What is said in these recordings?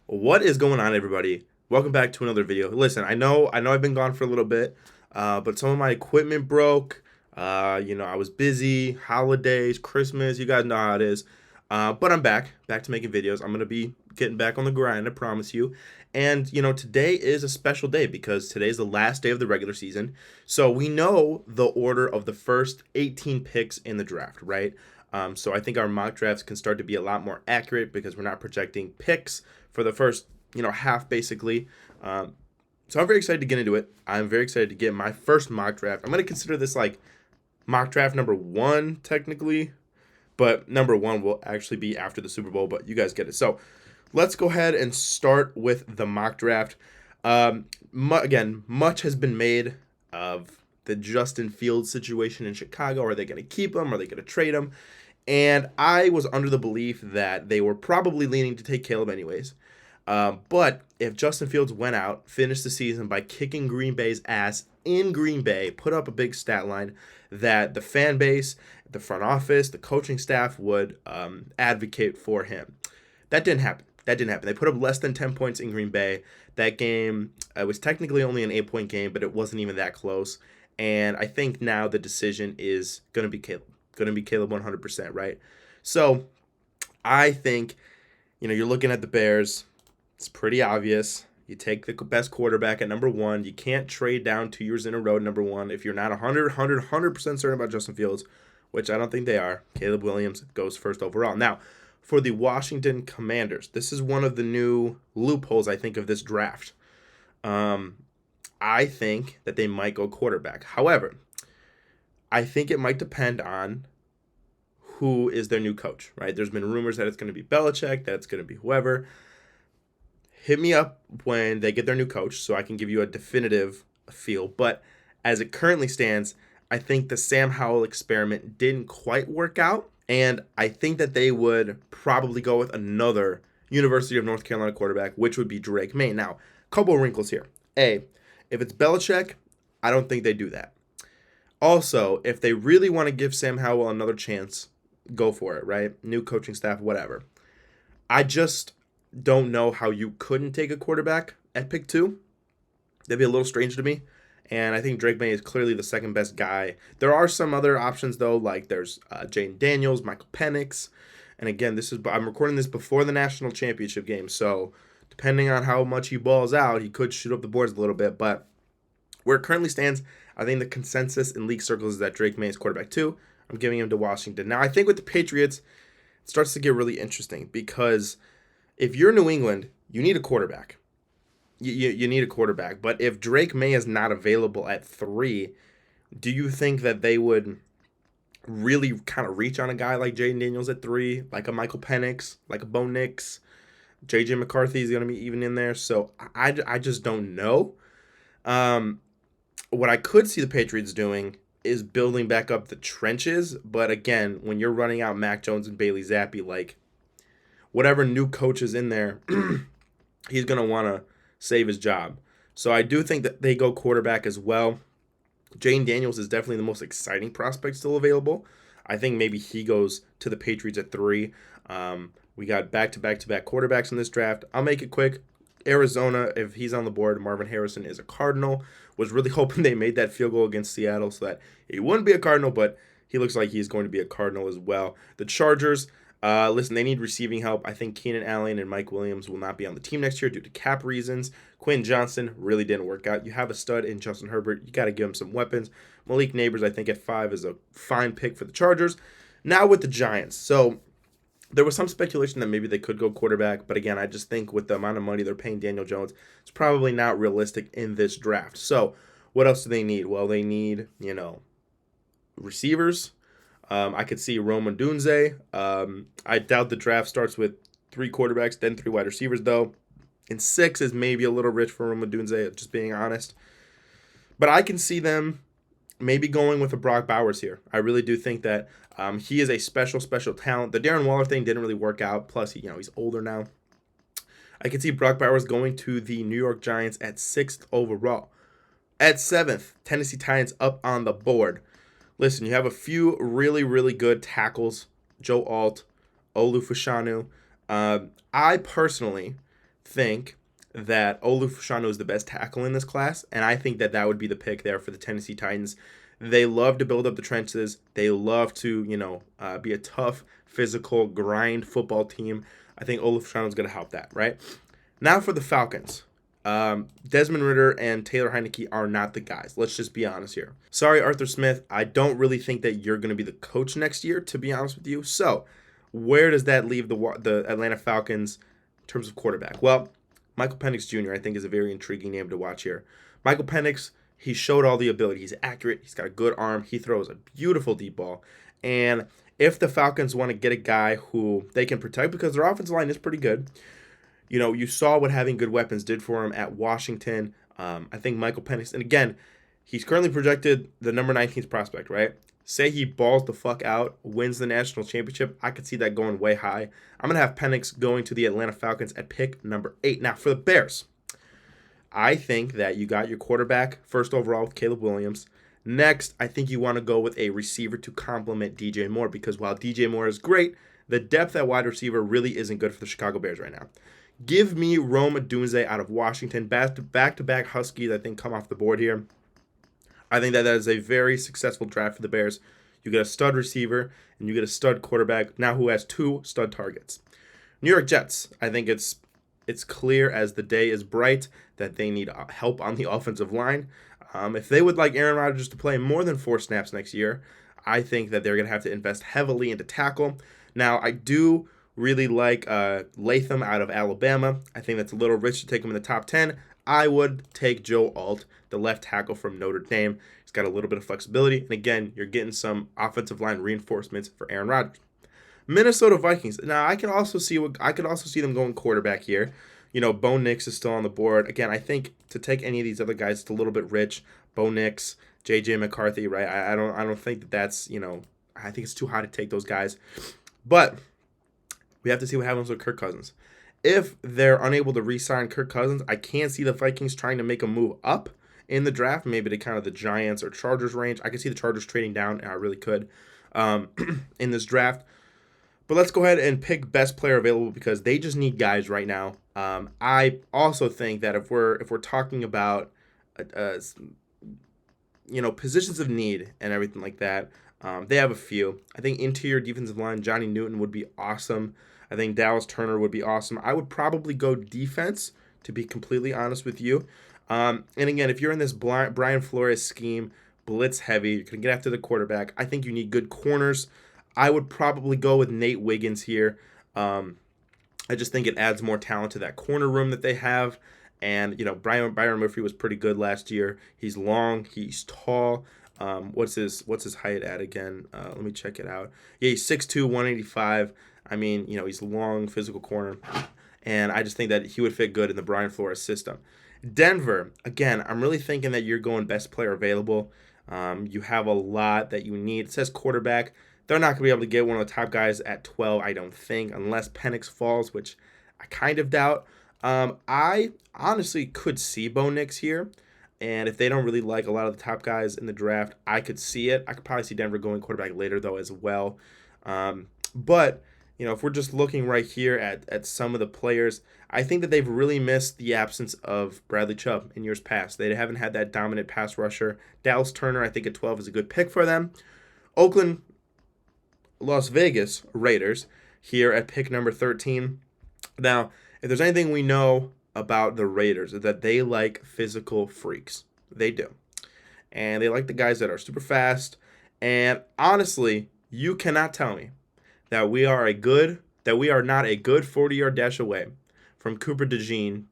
What is going on, everybody? Welcome back to another video. Listen, I know I've been gone for a little bit, but some of my equipment broke. I was busy, holidays, Christmas, you guys know how it is. But I'm back to making videos. I'm gonna be getting back on the grind, I promise you. And today is a special day because today's the last day of the regular season. So we know the order of the first 18 picks in the draft, right? So I think our mock drafts can start to be a lot more accurate because we're not projecting picks for the first half basically. So I'm very excited to get into it. I'm very excited to get my first mock draft. I'm going to consider this like mock draft number one technically, but number one will actually be after the Super Bowl. But you guys get it. So let's go ahead and start with the mock draft. Again, much has been made of the Justin Fields situation in Chicago. Are they going to keep him? Are they going to trade him? And I was under the belief that they were probably leaning to take Caleb anyways. But if Justin Fields went out, finished the season by kicking Green Bay's ass in Green Bay, put up a big stat line, that the fan base, the front office, the coaching staff would advocate for him. That didn't happen. They put up less than 10 points in Green Bay. That game was technically only an 8-point game, but it wasn't even that close. And I think now the decision is going to be Caleb. Going to be Caleb 100%, right? So I think, you're looking at the Bears. It's pretty obvious. You take the best quarterback at number one. You can't trade down 2 years in a row at number one if you're not 100% certain about Justin Fields, which I don't think they are. Caleb Williams goes first overall. Now, for the Washington Commanders, this is one of the new loopholes, I think, of this draft. I think that they might go quarterback. However, I think it might depend on who is their new coach, right? There's been rumors that it's going to be Belichick, that it's going to be whoever. Hit me up when they get their new coach so I can give you a definitive feel. But as it currently stands, I think the Sam Howell experiment didn't quite work out. And I think that they would probably go with another University of North Carolina quarterback, which would be Drake May. Now, a couple of wrinkles here. A, if it's Belichick, I don't think they do that. Also, if they really want to give Sam Howell another chance, go for it, right? New coaching staff, whatever. I just don't know how you couldn't take a quarterback at pick 2. That'd be a little strange to me. And I think Drake May is clearly the second best guy. There are some other options, though, like there's Jaden Daniels, Michael Penix. And again, I'm recording this before the national championship game. So depending on how much he balls out, he could shoot up the boards a little bit. But where it currently stands, I think the consensus in league circles is that Drake May is quarterback 2. I'm giving him to Washington. Now, I think with the Patriots, it starts to get really interesting because if you're New England, you need a quarterback. You need a quarterback. But if Drake May is not available at 3, do you think that they would really kind of reach on a guy like Jaden Daniels at 3, like a Michael Penix, like a Bo Nix? J.J. McCarthy is going to be even in there. So I just don't know. What I could see the Patriots doing is building back up the trenches. But again, when you're running out Mac Jones and Bailey Zappi, like whatever new coach is in there, he's going to want to save his job. So I do think that they go quarterback as well. Jane Daniels is definitely the most exciting prospect still available. I think maybe he goes to the Patriots at 3. We got back-to-back-to-back quarterbacks in this draft. I'll make it quick. Arizona, if he's on the board, Marvin Harrison is a Cardinal. Was really hoping they made that field goal against Seattle so that he wouldn't be a Cardinal, but he looks like he's going to be a Cardinal as well. The Chargers, listen, they need receiving help. I think Keenan Allen and Mike Williams will not be on the team next year due to cap reasons. Quinn Johnson really didn't work out. You have a stud in Justin Herbert. You got to give him some weapons. Malik Neighbors, I think, at 5 is a fine pick for the Chargers. Now with the Giants. So there was some speculation that maybe they could go quarterback, but again, I just think with the amount of money they're paying Daniel Jones, it's probably not realistic in this draft. So what else do they need? Well, they need, receivers. I could see Rome Odunze. I doubt the draft starts with 3 quarterbacks, then 3 wide receivers, though. And 6 is maybe a little rich for Rome Odunze, just being honest. But I can see them maybe going with a Brock Bowers here. I really do think that he is a special talent. The Darren Waller thing didn't really work out. Plus, he's older now. I can see Brock Bowers going to the New York Giants at 6th overall. At 7th, Tennessee Titans up on the board. Listen, you have a few really, really good tackles. Joe Alt, Olu Fashanu. I personally think that Olu Fashanu is the best tackle in this class, and I think that that would be the pick there for the Tennessee Titans. They love to build up the trenches. They love to, be a tough, physical, grind football team. I think Olu Fashanu is going to help that, right? Now for the Falcons. Desmond Ridder and Taylor Heineke are not the guys. Let's just be honest here. Sorry, Arthur Smith. I don't really think that you're going to be the coach next year, to be honest with you. So, where does that leave the Atlanta Falcons in terms of quarterback? Well, Michael Penix Jr. I think is a very intriguing name to watch here. Michael Penix, he showed all the ability. He's accurate. He's got a good arm. He throws a beautiful deep ball. And if the Falcons want to get a guy who they can protect, because their offensive line is pretty good, you saw what having good weapons did for him at Washington. I think Michael Penix, and again, he's currently projected the number 19th prospect, right? Say he balls the fuck out, wins the national championship, I could see that going way high. I'm going to have Penix going to the Atlanta Falcons at pick number 8. Now, for the Bears, I think that you got your quarterback first overall with Caleb Williams. Next, I think you want to go with a receiver to complement DJ Moore, because while DJ Moore is great, the depth at wide receiver really isn't good for the Chicago Bears right now. Give me Rome Odunze out of Washington. Back-to-back Huskies, I think, come off the board here. I think that is a very successful draft for the Bears. You get a stud receiver, and you get a stud quarterback, now who has 2 stud targets. New York Jets, I think it's clear as the day is bright that they need help on the offensive line. If they would like Aaron Rodgers to play more than 4 snaps next year, I think that they're going to have to invest heavily into tackle. Now, I do really like Latham out of Alabama. I think that's a little rich to take him in the top 10. I would take Joe Alt, the left tackle from Notre Dame. He's got a little bit of flexibility. And again, you're getting some offensive line reinforcements for Aaron Rodgers. Minnesota Vikings. Now, I could also see them going quarterback here. Bo Nix is still on the board. Again, I think to take any of these other guys, it's a little bit rich. Bo Nix, J.J. McCarthy, right? I don't think that's, I think it's too high to take those guys. But we have to see what happens with Kirk Cousins. If they're unable to re-sign Kirk Cousins, I can see the Vikings trying to make a move up in the draft, maybe to kind of the Giants or Chargers range. I could see the Chargers trading down, and I really could, in this draft. But let's go ahead and pick best player available, because they just need guys right now. I also think that if we're talking about positions of need and everything like that, they have a few. I think interior defensive line, Johnny Newton would be awesome. I think Dallas Turner would be awesome. I would probably go defense, to be completely honest with you. And again, if you're in this Brian Flores scheme, blitz heavy, you can get after the quarterback. I think you need good corners. I would probably go with Nate Wiggins here. I just think it adds more talent to that corner room that they have. And, Byron Murphy was pretty good last year. He's long. He's tall. What's his height at again? Let me check it out. Yeah, he's 6'2", 185. I mean, he's a long physical corner. And I just think that he would fit good in the Brian Flores system. Denver, again, I'm really thinking that you're going best player available. You have a lot that you need. It says quarterback. They're not going to be able to get one of the top guys at 12, I don't think, unless Penix falls, which I kind of doubt. I honestly could see Bo Nix here. And if they don't really like a lot of the top guys in the draft, I could see it. I could probably see Denver going quarterback later, though, as well. But, if we're just looking right here at some of the players, I think that they've really missed the absence of Bradley Chubb in years past. They haven't had that dominant pass rusher. Dallas Turner, I think at 12 is a good pick for them. Oakland, Las Vegas Raiders here at pick number 13. Now, if there's anything we know about the Raiders, is that they like physical freaks. They do. And they like the guys that are super fast. And honestly, you cannot tell me that we are not a good 40-yard dash away from Cooper DeJean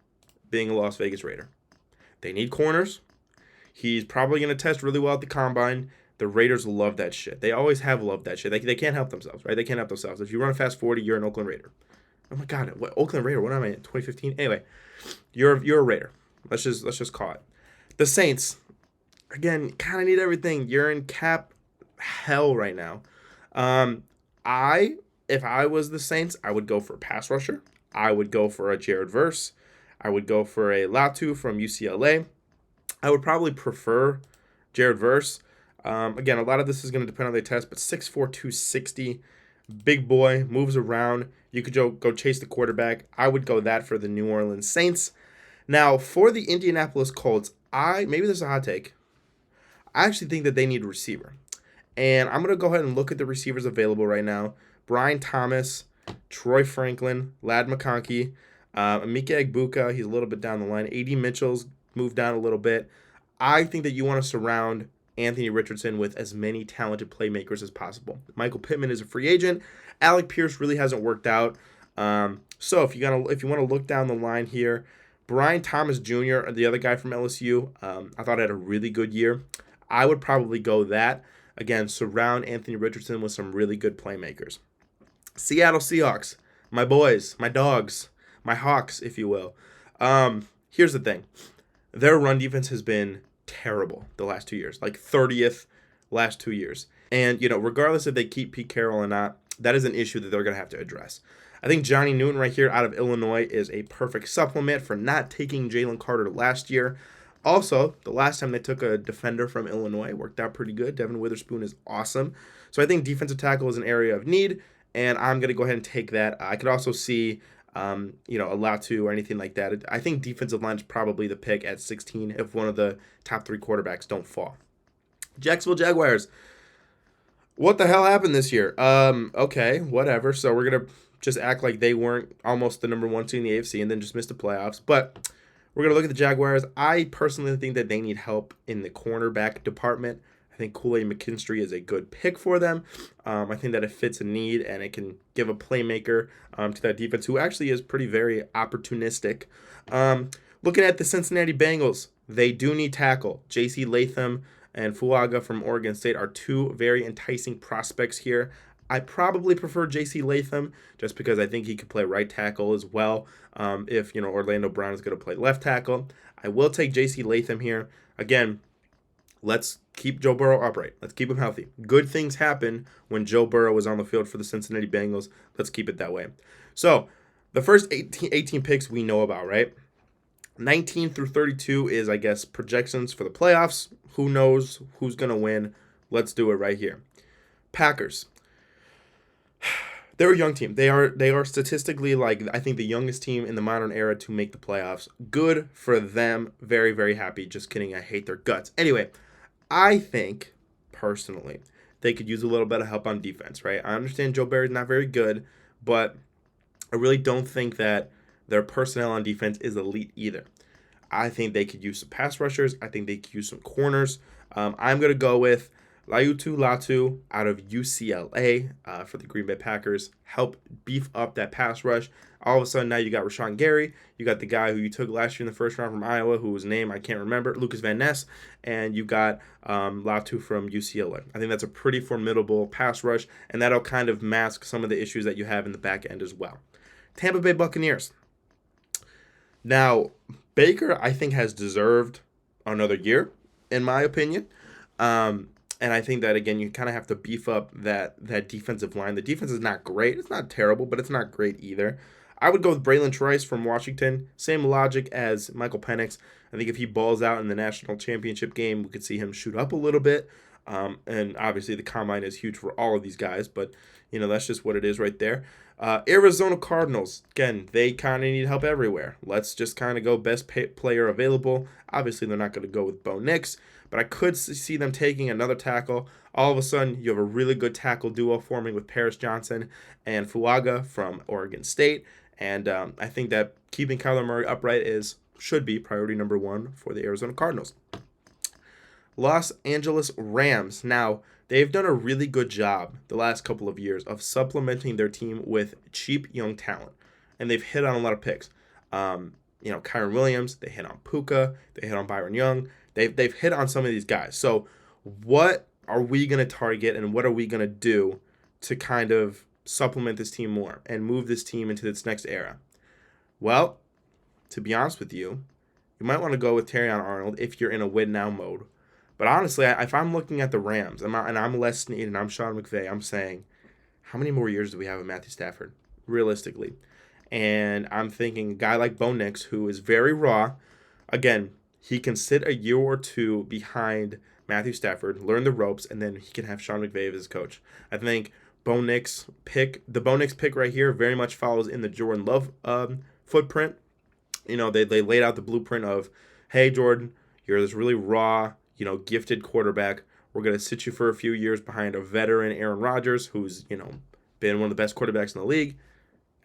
being a Las Vegas Raider. They need corners. He's probably going to test really well at the combine. The Raiders love that shit. They always have loved that shit. They can't help themselves, right? They can't help themselves. If you run a fast 40, you're an Oakland Raider. Oh my God, what Oakland Raider? What am I in 2015? Anyway, you're a Raider. Let's just call it. The Saints, again, kind of need everything. You're in cap hell right now. If I was the Saints, I would go for a pass rusher. I would go for a Jared Verse. I would go for a Latu from UCLA. I would probably prefer Jared Verse. Again, a lot of this is going to depend on the test, but 6'4", 260. Big boy, moves around. You could go chase the quarterback. I would go that for the New Orleans Saints. Now, for the Indianapolis Colts, maybe there's a hot take. I actually think that they need a receiver. And I'm going to go ahead and look at the receivers available right now. Brian Thomas, Troy Franklin, Lad McConkey, Emeka Egbuka, he's a little bit down the line. A.D. Mitchell's moved down a little bit. I think that you want to surround Anthony Richardson with as many talented playmakers as possible. Michael Pittman is a free agent. Alec Pierce really hasn't worked out. So if you want to look down the line here, Brian Thomas Jr., the other guy from LSU, I thought had a really good year. I would probably go that. Again, surround Anthony Richardson with some really good playmakers. Seattle Seahawks, my boys, my dogs, my Hawks, if you will. Here's the thing. Their run defense has been terrible the last 2 years, like 30th last 2 years. And, regardless if they keep Pete Carroll or not, that is an issue that they're going to have to address. I think Johnny Newton right here out of Illinois is a perfect supplement for not taking Jalen Carter last year. Also, the last time they took a defender from Illinois, worked out pretty good. Devin Witherspoon is awesome. So I think defensive tackle is an area of need, and I'm going to go ahead and take that. I could also see, a Latu or anything like that. I think defensive line is probably the pick at 16 if one of the top 3 quarterbacks don't fall. Jacksonville Jaguars. What the hell happened this year? Okay, whatever. So we're going to just act like they weren't almost the number 1 team in the AFC and then just missed the playoffs. But we're going to look at the Jaguars. I personally think that they need help in the cornerback department. I think Kool-Aid McKinstry is a good pick for them. I think that it fits a need and it can give a playmaker to that defense who actually is very opportunistic. Looking at the Cincinnati Bengals, they do need tackle. J.C. Latham and Fuaga from Oregon State are 2 very enticing prospects here. I probably prefer J.C. Latham just because I think he could play right tackle as well if, Orlando Brown is going to play left tackle. I will take J.C. Latham here. Again, let's keep Joe Burrow upright. Let's keep him healthy. Good things happen when Joe Burrow was on the field for the Cincinnati Bengals. Let's keep it that way. So the first 18 picks we know about, right? 19 through 32 is, I guess, projections for the playoffs. Who knows who's going to win? Let's do it right here. Packers. They're a young team. They are statistically, I think the youngest team in the modern era to make the playoffs. Good for them. Very, very happy. Just kidding. I hate their guts. Anyway, I think, personally, they could use a little bit of help on defense, right? I understand Joe Barry's not very good, but I really don't think that their personnel on defense is elite either. I think they could use some pass rushers. I think they could use some corners. I'm going to go with Latu out of UCLA for the Green Bay Packers. Help beef up that pass rush. All of a sudden, now you got Rashawn Gary. You got the guy who you took last year in the first round from Iowa, whose name I can't remember, Lucas Van Ness. And you got Latu from UCLA. I think that's a pretty formidable pass rush, and that'll kind of mask some of the issues that you have in the back end as well. Tampa Bay Buccaneers. Now, Baker, I think, has deserved another year, in my opinion. And I think that, again, you kind of have to beef up that defensive line. The defense is not great. It's not terrible, but it's not great either. I would go with Braylon Trice from Washington. Same logic as Michael Penix. I think if he balls out in the national championship game, we could see him shoot up a little bit. And obviously the combine is huge for all of these guys, but, that's just what it is right there. Arizona Cardinals. Again, they kind of need help everywhere. Let's just kind of go best player available. Obviously, they're not going to go with Bo Nix, but I could see them taking another tackle. All of a sudden, you have a really good tackle duo forming with Paris Johnson and Fuaga from Oregon State. And I think that keeping Kyler Murray upright should be priority number 1 for the Arizona Cardinals. Los Angeles Rams. Now, they've done a really good job the last couple of years of supplementing their team with cheap young talent. And they've hit on a lot of picks. Kyron Williams, they hit on Puka, they hit on Byron Young. They've hit on some of these guys. So what are we going to target and what are we going to do to kind of supplement this team more and move this team into its next era? Well, to be honest with you, you might want to go with Terrion Arnold if you're in a win now mode. But honestly, if I'm looking at the Rams and I'm Les Snead and I'm Sean McVay, I'm saying, how many more years do we have with Matthew Stafford, realistically? And I'm thinking a guy like Bo Nix, who is very raw. Again, he can sit a year or 2 behind Matthew Stafford, learn the ropes, and then he can have Sean McVay as his coach. I think Bo Nix pick. The Bo Nix pick right here very much follows in the Jordan Love footprint. You know, they laid out the blueprint of, hey, Jordan, you're this really raw, you know, gifted quarterback. We're going to sit you for a few years behind a veteran Aaron Rodgers, who's, you know, been one of the best quarterbacks in the league.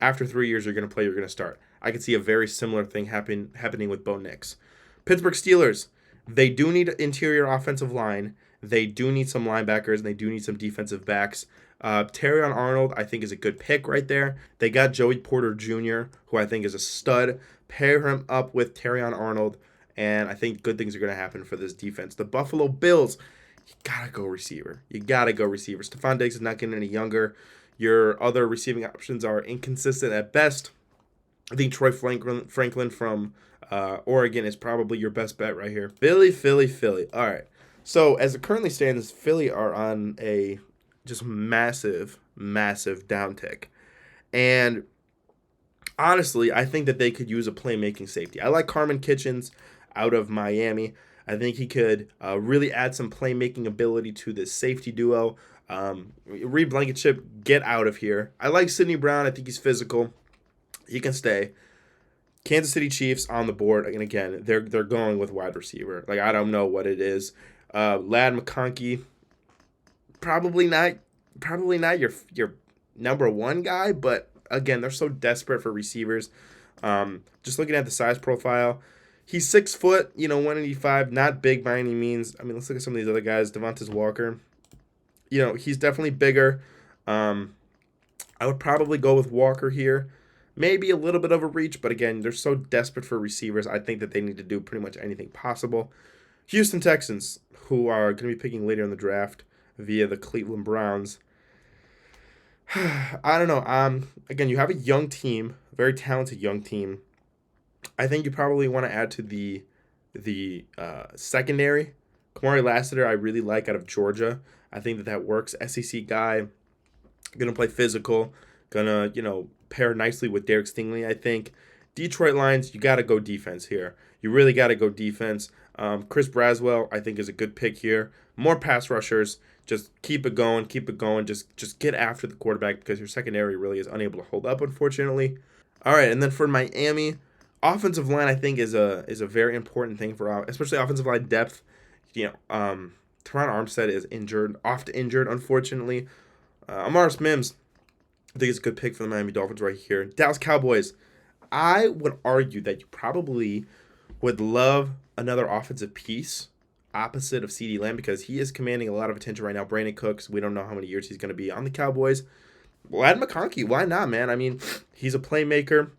After 3 years, you're going to play, you're going to start. I could see a very similar thing happening with Bo Nix. Pittsburgh Steelers, they do need interior offensive line. They do need some linebackers, and they do need some defensive backs. Terrion Arnold, I think, is a good pick right there. They got Joey Porter Jr., who I think is a stud. Pair him up with Terrion Arnold, and I think good things are going to happen for this defense. The Buffalo Bills, you got to go receiver. You got to go receiver. Stephon Diggs is not getting any younger. Your other receiving options are inconsistent at best. I think Troy Franklin from Oregon is probably your best bet right here. Philly. All right. So as it currently stands, Philly are on a just massive downtick. And honestly, I think that they could use a playmaking safety. I like Carmen Kitchens out of Miami. I think he could really add some playmaking ability to this safety duo. Reed Blankenship, get out of here. I like Sidney Brown. I think he's physical. He can stay. Kansas City Chiefs on the board. And again, they're going with wide receiver. Like, I don't know what it is. Lad McConkey, probably not your number one guy, but again, they're so desperate for receivers. Just looking at the size profile, he's 6 foot, 185, not big by any means. I mean, let's look at some of these other guys. Devontae Walker, he's definitely bigger. I would probably go with Walker here. Maybe a little bit of a reach, but again, they're so desperate for receivers. I think that they need to do pretty much anything possible. Houston Texans, who are going to be picking later in the draft via the Cleveland Browns. I don't know. Again, you have a young team, a very talented young team. I think you probably want to add to the secondary. Kamari Lassiter, I really like out of Georgia. I think that works. SEC guy, gonna play physical, gonna pair nicely with Derek Stingley. I think Detroit Lions, you got to go defense here. You really got to go defense. Chris Braswell, I think, is a good pick here. More pass rushers. Just keep it going. Just get after the quarterback because your secondary really is unable to hold up, unfortunately. All right, and then for Miami, offensive line, I think, is a very important thing for especially offensive line depth. Teron Armstead is oft injured, unfortunately. Amaris Mims, I think it's a good pick for the Miami Dolphins right here. Dallas Cowboys, I would argue that you probably would love another offensive piece opposite of CeeDee Lamb because he is commanding a lot of attention right now. Brandon Cooks, we don't know how many years he's going to be on the Cowboys. Lad McConkey, why not, man? I mean, he's a playmaker.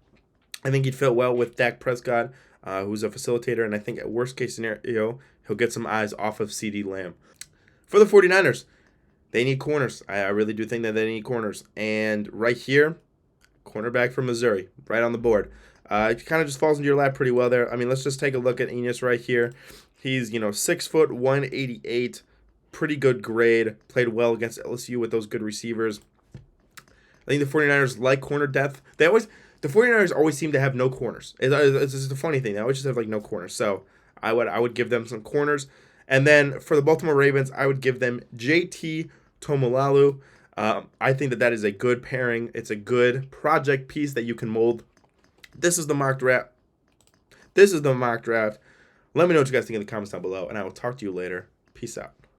I think he'd fit well with Dak Prescott, who's a facilitator, and I think at worst case scenario, he'll get some eyes off of CeeDee Lamb. For the 49ers, they need corners. I really do think that they need corners. And right here, cornerback from Missouri, right on the board. It kind of just falls into your lap pretty well there. I mean, let's just take a look at Enos right here. He's, 6 foot, 188, pretty good grade. Played well against LSU with those good receivers. I think the 49ers like corner depth. The 49ers always seem to have no corners. It's just a funny thing. They always just have no corners. So I would give them some corners. And then for the Baltimore Ravens, I would give them JT Tomalalu. I think that is a good pairing. It's a good project piece that you can mold. This is the mock draft. Let me know what you guys think in the comments down below, and I will talk to you later. Peace out.